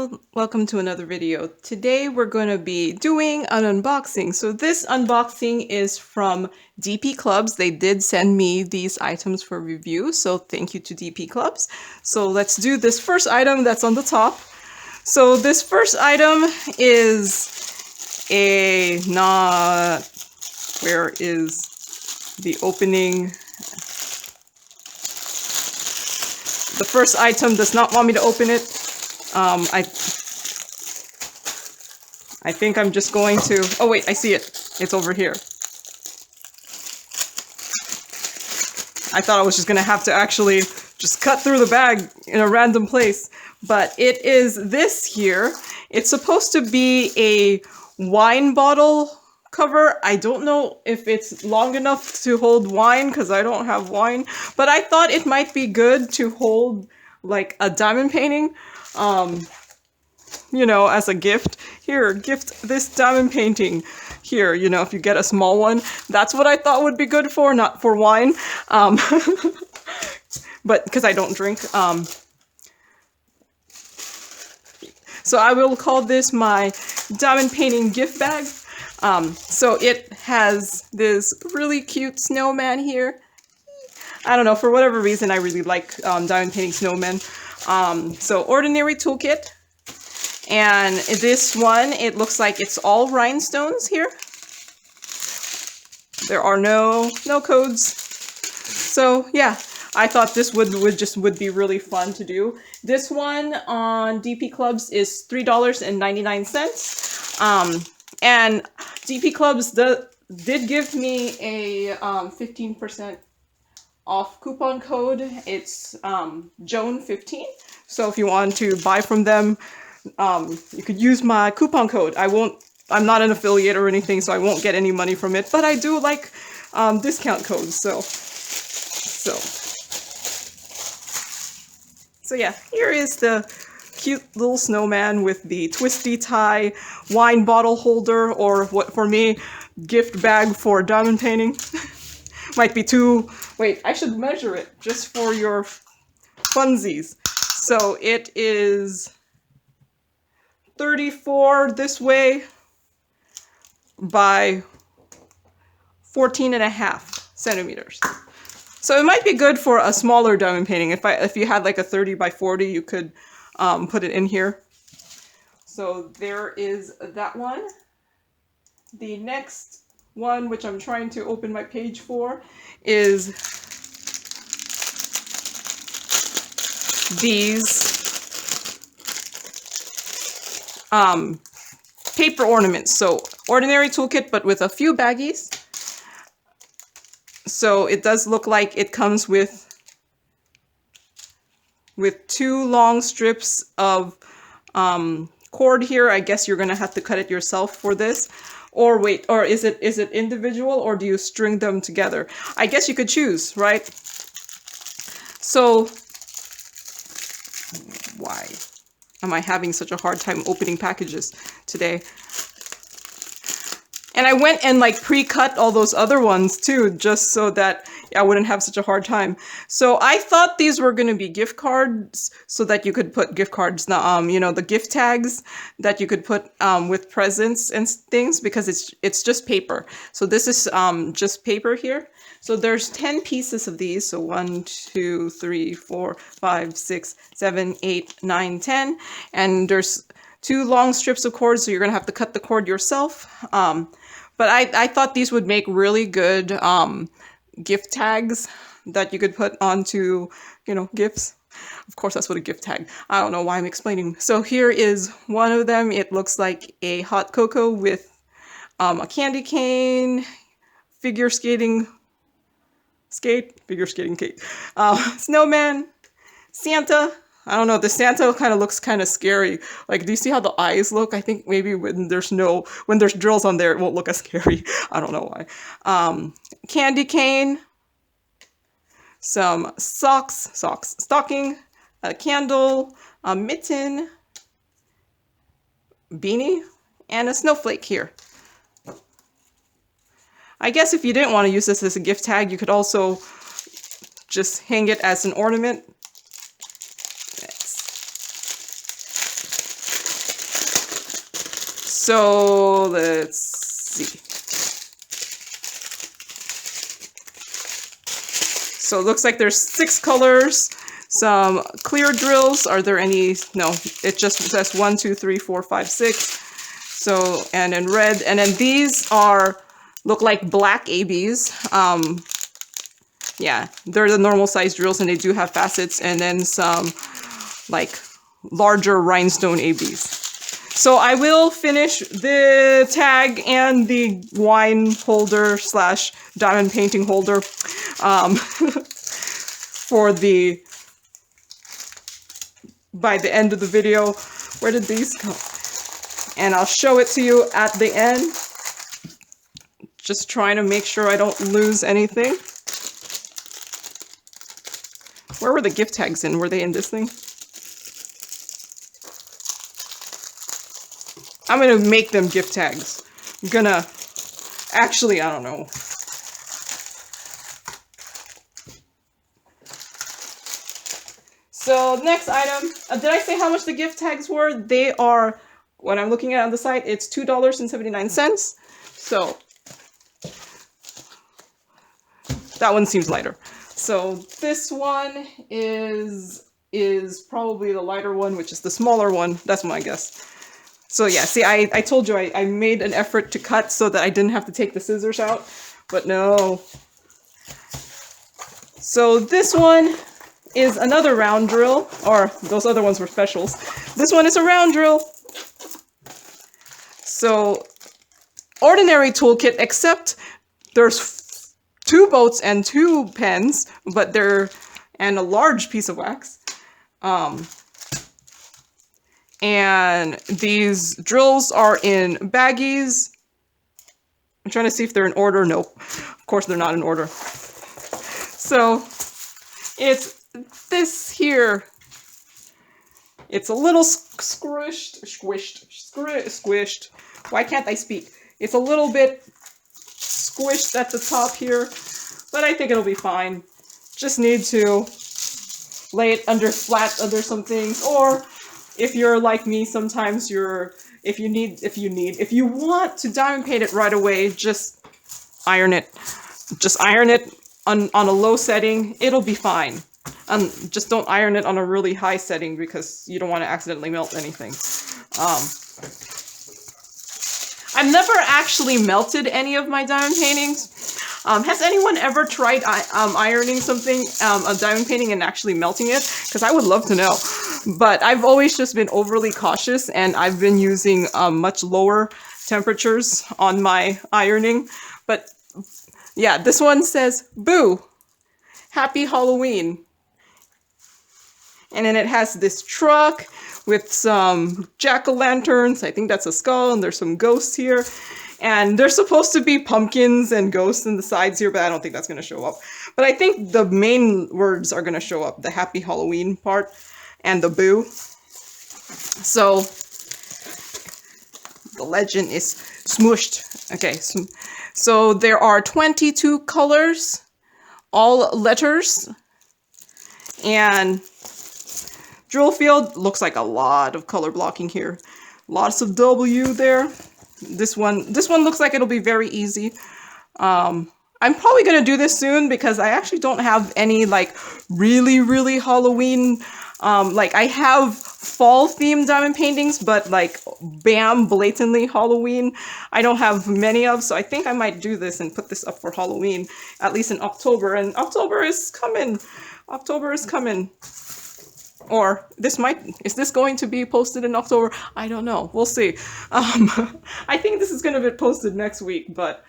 Hello, welcome to another video. Today we're going to be doing an unboxing. So this unboxing is from DP Clubs. They did send me these items for review, so thank you to DP Clubs. So let's do this first item that's on the top. So this first item is where is the opening? The first item does not want me to open it. I think I'm just going to... Oh wait, I see it. It's over here. I thought I was just going to have to actually just cut through the bag in a random place. But it is this here. It's supposed to be a wine bottle cover. I don't know if it's long enough to hold wine because I don't have wine. But I thought it might be good to hold like a diamond painting. You know, as a gift. Here, gift this diamond painting. Here, you know, if you get a small one. That's what I thought would be good for, not for wine. But because I don't drink. So I will call this my diamond painting gift bag. So it has this really cute snowman here. I don't know, for whatever reason, I really like diamond painting snowmen. So ordinary toolkit. And this one, it looks like it's all rhinestones here. There are no codes. So yeah, I thought this would be really fun to do. This one on DP Clubs is $3.99. And DP Clubs did give me a 15% off coupon code. It's Joan15. So if you want to buy from them, you could use my coupon code. I'm not an affiliate or anything, so I won't get any money from it, but I do like discount codes, so yeah, here is the cute little snowman with the twisty tie wine bottle holder, or what for me, gift bag for diamond painting. Might be too... Wait, I should measure it just for your funsies. So it is 34 this way by 14.5 centimeters. So it might be good for a smaller diamond painting. If you had like a 30 by 40, you could put it in here. So there is that one. The next one, which I'm trying to open my page for, is these paper ornaments. So ordinary toolkit, but with a few baggies. So it does look like it comes with 2 long strips of cord here. I guess you're gonna have to cut it yourself for this. Or wait, or is it individual, or do you string them together? I guess you could choose, right? So why am I having such a hard time opening packages today? And I went and like pre-cut all those other ones too, just so that I wouldn't have such a hard time. So I thought these were going to be gift cards, so that you could put gift cards, you know, the gift tags that you could put with presents and things, because it's just paper. So this is just paper here. So there's 10 pieces of these. So 1, 2, 3, 4, 5, 6, 7, 8, 9, 10. And there's 2 long strips of cord, so you're going to have to cut the cord yourself. But I thought these would make really good gift tags that you could put onto, you know, gifts. Of course, that's what a gift tag. I don't know why I'm explaining. So here is one of them. It looks like a hot cocoa with a candy cane, figure skating cake, snowman, Santa. I don't know, the Santa kind of looks kind of scary. Like, do you see how the eyes look? I think maybe when there's drills on there, it won't look as scary. I don't know why. Candy cane, some socks, stocking, a candle, a mitten, beanie, and a snowflake here. I guess if you didn't want to use this as a gift tag, you could also just hang it as an ornament. So let's see. So it looks like there's 6 colors, some clear drills. Are there any? No, it just says 1, 2, 3, 4, 5, 6. So, and in red, and then these look like black ABs. Yeah, they're the normal size drills and they do have facets, and then some like larger rhinestone ABs. So I will finish the tag and the wine holder / diamond painting holder by the end of the video. Where did these go? And I'll show it to you at the end. Just trying to make sure I don't lose anything. Where were the gift tags in? Were they in this thing? I'm gonna make them gift tags. I'm gonna, actually, I don't know. So next item, did I say how much the gift tags were? They are, what I'm looking at on the site, it's $2.79. So that one seems lighter. So this one is probably the lighter one, which is the smaller one. That's my guess. So yeah, see, I told you I made an effort to cut so that I didn't have to take the scissors out, but no. So this one is another round drill, or those other ones were specials. This one is a round drill. So ordinary toolkit, except there's 2 boats and 2 pens, but and a large piece of wax. And these drills are in baggies. I'm trying to see if they're in order. Nope. Of course they're not in order. So it's this here. It's a little squished. Why can't I speak? It's a little bit squished at the top here, but I think it'll be fine. Just need to lay it flat under some things, or if you're like me, sometimes if you want to diamond paint it right away, just iron it. Just iron it on a low setting. It'll be fine. Just don't iron it on a really high setting because you don't want to accidentally melt anything. I've never actually melted any of my diamond paintings. Has anyone ever tried ironing something, a diamond painting, and actually melting it? Because I would love to know. But I've always just been overly cautious, and I've been using much lower temperatures on my ironing. But yeah, this one says, "Boo! Happy Halloween." And then it has this truck with some jack-o'-lanterns. I think that's a skull, and there's some ghosts here. And there's supposed to be pumpkins and ghosts in the sides here, but I don't think that's going to show up. But I think the main words are going to show up, the Happy Halloween part and the boo. So the legend is smooshed. Okay, so there are 22 colors, all letters, and drill field looks like a lot of color blocking here. Lots of W there. This one looks like it'll be very easy. I'm probably gonna do this soon because I actually don't have any like really Halloween. Like I have fall themed diamond paintings, but like bam, blatantly Halloween, I don't have many of. So I think I might do this and put this up for Halloween, at least in October. And October is coming. October is coming. Or is this going to be posted in October? I don't know. We'll see. I think this is going to be posted next week, but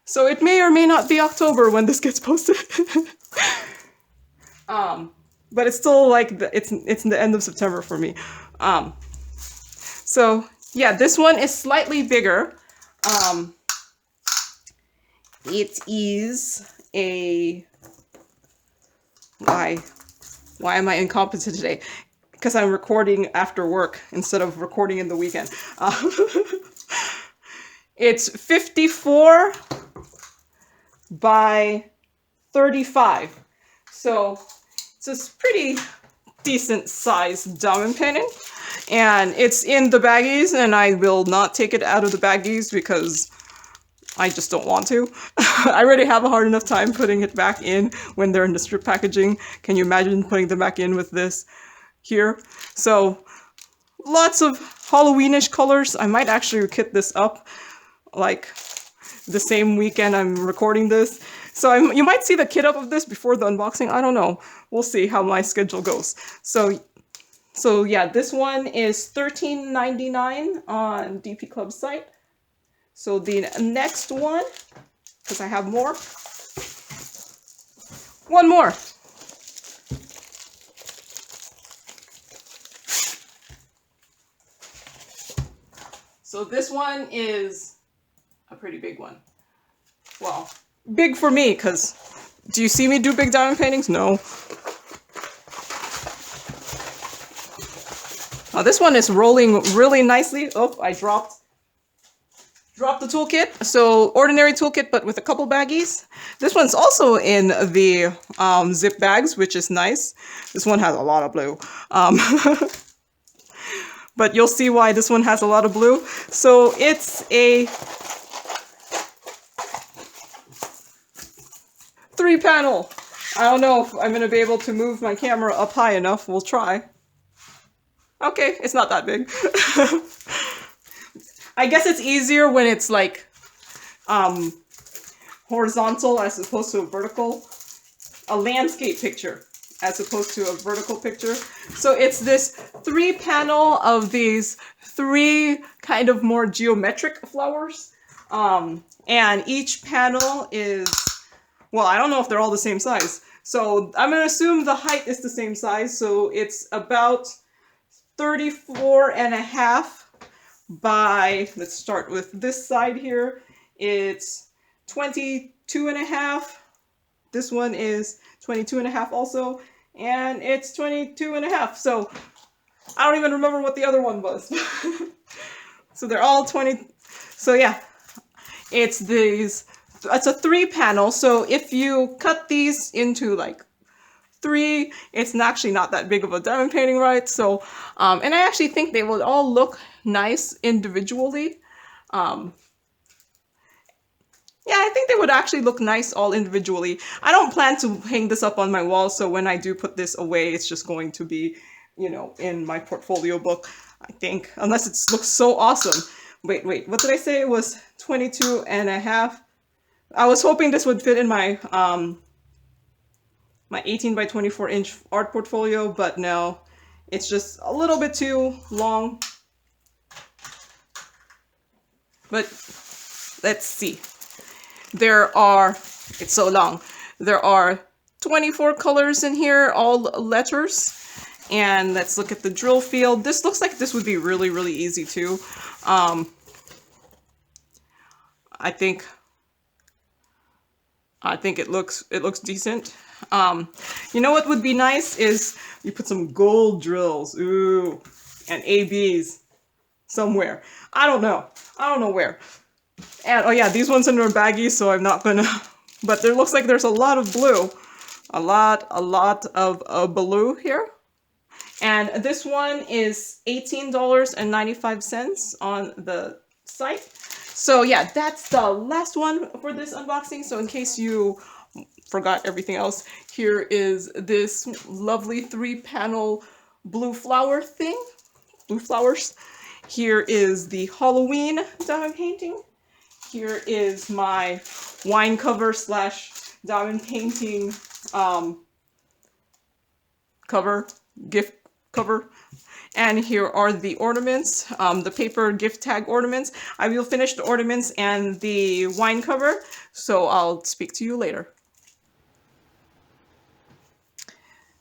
so it may or may not be October when this gets posted. But it's still like it's the end of September for me. So yeah, this one is slightly bigger. It is a Why am I incompetent today? Because I'm recording after work instead of recording in the weekend. It's 54 by 35. So it's a pretty decent sized diamond painting. And it's in the baggies, and I will not take it out of the baggies because I just don't want to. I already have a hard enough time putting it back in when they're in the strip packaging. Can you imagine putting them back in with this here? So lots of Halloweenish colors. I might actually kit this up like the same weekend I'm recording this. So you might see the kit up of this before the unboxing. I don't know. We'll see how my schedule goes. So yeah, this one is $13.99 on DP Club site. So the next one, because I have more. One more. So this one is a pretty big one. Well, big for me, because do you see me do big diamond paintings? No. This one is rolling really nicely. Oh, I dropped the toolkit. So ordinary toolkit, but with a couple baggies. This one's also in the zip bags, which is nice. This one has a lot of blue. But you'll see why this one has a lot of blue. So it's a 3-panel. I don't know if I'm going to be able to move my camera up high enough. We'll try. Okay, it's not that big. I guess it's easier when it's like horizontal as opposed to a vertical. A landscape picture as opposed to a vertical picture. So it's this 3-panel of these 3 kind of more geometric flowers. And each panel is, well, I don't know if they're all the same size. So I'm going to assume the height is the same size. So it's about 34.5 by, let's start with this side here. It's 22.5. This one is 22.5 also. And it's 22.5. So I don't even remember what the other one was. So they're all 20. So yeah, it's these. It's a 3-panel. So if you cut these into like 3, it's actually not that big of a diamond painting, right? So, and I actually think they will all look nice individually. Yeah, I think they would actually look nice all individually. I don't plan to hang this up on my wall, so when I do put this away, it's just going to be, you know, in my portfolio book, I think. Unless it looks so awesome. Wait, what did I say? It was 22.5. I was hoping this would fit in my, my 18 by 24 inch art portfolio, but no. It's just a little bit too long. But let's see. It's so long. There are 24 colors in here, all letters. And let's look at the drill field. This looks like this would be really, really easy too. I think it looks decent. You know what would be nice is you put some gold drills, ooh, and ABs somewhere. I don't know where. And oh yeah, these ones are baggy, so I'm not gonna. But there looks like there's a lot of blue, a lot of blue here. And this one is $18.95 on the site. So yeah, that's the last one for this unboxing. So in case you forgot everything else, here is this lovely 3-panel blue flower thing. Blue flowers. Here is the Halloween diamond painting. Here is my wine cover / diamond painting cover, gift cover. And here are the ornaments, the paper gift tag ornaments. I will finish the ornaments and the wine cover, so I'll speak to you later.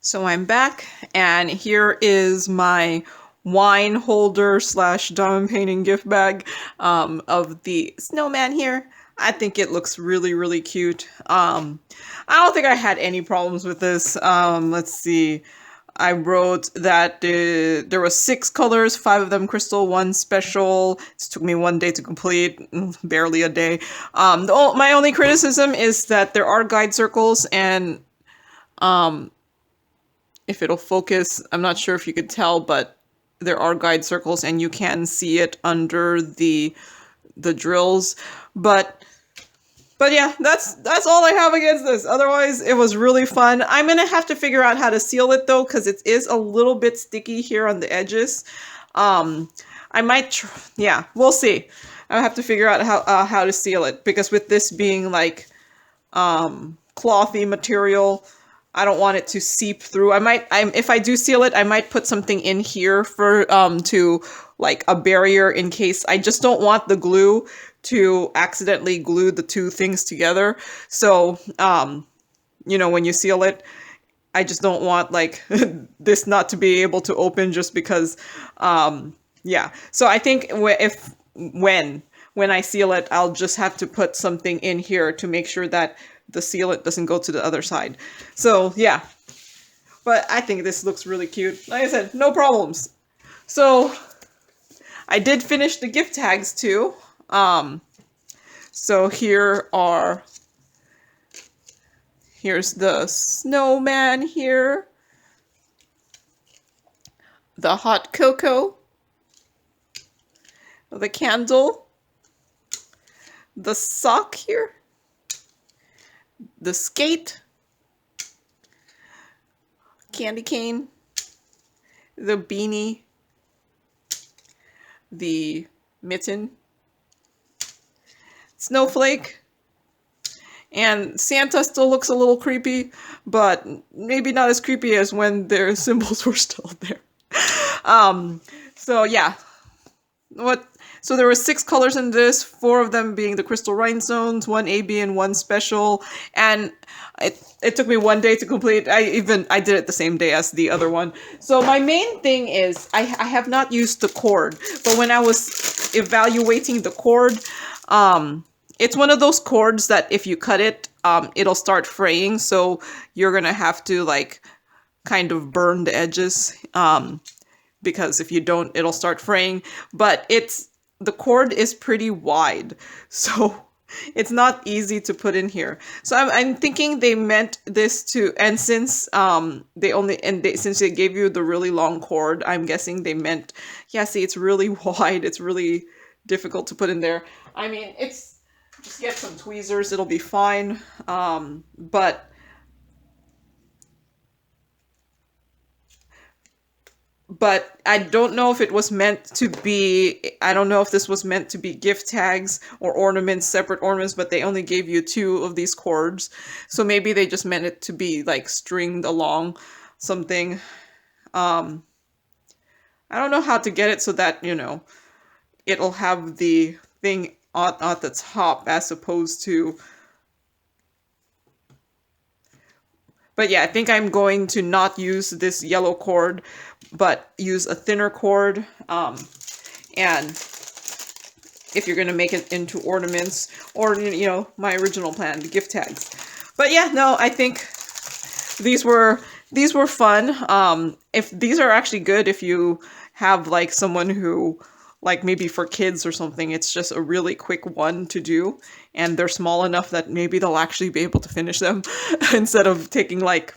So I'm back, and here is my wine holder / diamond painting gift bag of the snowman here. I think it looks really, really cute. I don't think I had any problems with this. Let's see. I wrote that there were 6 colors, 5 of them crystal, 1 special. It took me 1 day to complete, barely a day. My only criticism is that there are guide circles, and if it'll focus. I'm not sure if you could tell, but there are guide circles and you can see it under the drills. But yeah, that's all I have against this. Otherwise, it was really fun. I'm gonna have to figure out how to seal it though, because it is a little bit sticky here on the edges. I might, yeah, we'll see. I have to figure out how to seal it, because with this being like clothy material, I don't want it to seep through. If I do seal it, I might put something in here for to like a barrier in case. I just don't want the glue to accidentally glue the two things together. So, you know, when you seal it, I just don't want like this not to be able to open just because, yeah. So I think when I seal it, I'll just have to put something in here to make sure that the sealant doesn't go to the other side. So yeah, but I think this looks really cute. Like I said, no problems. So I did finish the gift tags too. So here's the snowman here, the hot cocoa, the candle, the sock here, the skate, candy cane, the beanie, the mitten, snowflake, and Santa still looks a little creepy, but maybe not as creepy as when their symbols were still there. So yeah, so there were 6 colors in this, 4 of them being the crystal rhinestones, 1 AB and 1 special, and it took me 1 day to complete. I did it the same day as the other one. So my main thing is I have not used the cord, but when I was evaluating the cord, it's one of those cords that if you cut it, it'll start fraying, so you're gonna have to like kind of burn the edges, because if you don't, it'll start fraying. But the cord is pretty wide, so it's not easy to put in here. So I'm thinking they meant this to, and since since they gave you the really long cord, I'm guessing they meant, yeah, see, it's really wide, it's really difficult to put in there. I mean, just get some tweezers, it'll be fine. But I don't know if it was meant to be, I don't know if this was meant to be gift tags or ornaments, separate ornaments, but they only gave you 2 of these cords. So maybe they just meant it to be like stringed along something. I don't know how to get it so that, you know, it'll have the thing at the top as opposed to. But yeah, I think I'm going to not use this yellow cord, but use a thinner cord. And if you're going to make it into ornaments, or, you know, my original plan, the gift tags. But yeah, no, I think these were fun. If these are actually good, if you have like someone who, like maybe for kids or something, it's just a really quick one to do, and they're small enough that maybe they'll actually be able to finish them instead of taking like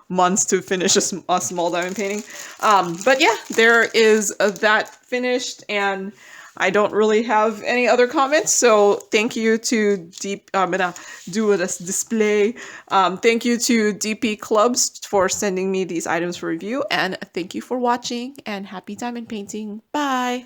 months to finish a small diamond painting. But yeah, there is that finished, and I don't really have any other comments, so thank you to I'm gonna do a display. Thank you to DP Clubs for sending me these items for review, and thank you for watching, and happy diamond painting. Bye!